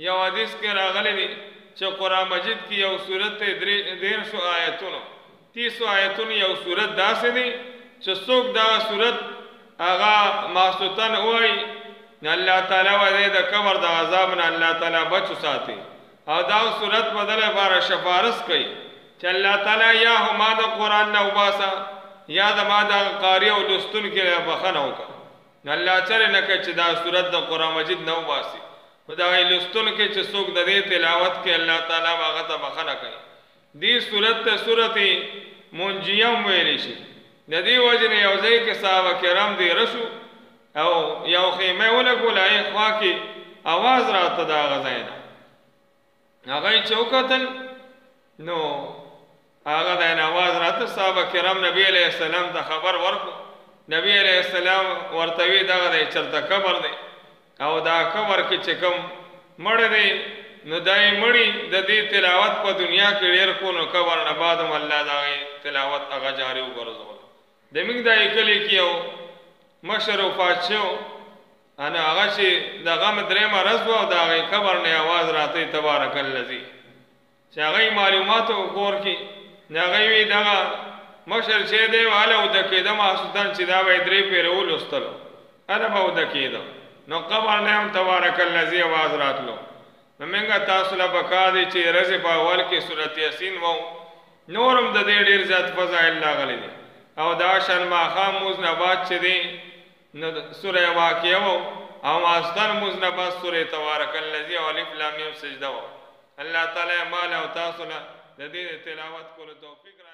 یو حدیث کې راغلی دی چې قرآن مجید کې یو صورت ته 13 آیتونو 30 آیتونو یو صورت داسې دی چې څوک دغه صورت هغه ماسوتن وایي الله تعالی وایي د قبر د عذاب نه الله تعالی بچو ساتي او دا صورت بدل لپاره شفارس کوي چې الله تعالی یا ما د قرآن نه وباسه یا د ما د قاری او لستون کې بخښنه وکړه الله چره نه کوي چې دا صورت د قرآن مجید نه وباسي دا لستون کې چې څوک د دې تلاوت کې الله تعالی هغه ته بخښنه کوي دې صورت ته سورت منجیه ویل شي د دې وجه نه یو ځای کې صحابه کرام دې رسو او یو خیمه ولګولای خوا کې आवाज راته دا غځاینا هغه چوکتل نو هغه د आवाज راته صحابه کرام نبی علیہ السلام ته خبر ورکړو نبی علیہ السلام ورته وی دا د چرته قبر دی او دا قبر کې چې کوم مړ دی نو دای مړی د دې تلاوت په دنیا کې ډیر کو نو قبر نه بعد الله دا تلاوت هغه جاری وګرځول د موږ د کلی کې یو مشر وفات شو انا هغه چې د غم درې مرز وو دا غي قبر نه आवाज راته تبارک الذی چې هغه معلومات وګور کې هغه وی دا مشر چې دی والا او د کېدم حسدان چې دا وې درې پیرول واستلو انا به د کېدم نو قبر نه هم تبارک الذی आवाज راتلو نو منګه تاسو له بقا دي چې رزه په اول کې سورۃ یاسین وو نورم د دې ډیر ذات فضائل لاغلي دي او دا شان ماخام مزنبات چې دي نو سورہ واقعه وو او ماستر مزنبات سورہ تبارک الذی الف لام میم سجده وو الله تعالی مال او تاسو له د دې تلاوت کولو توفیق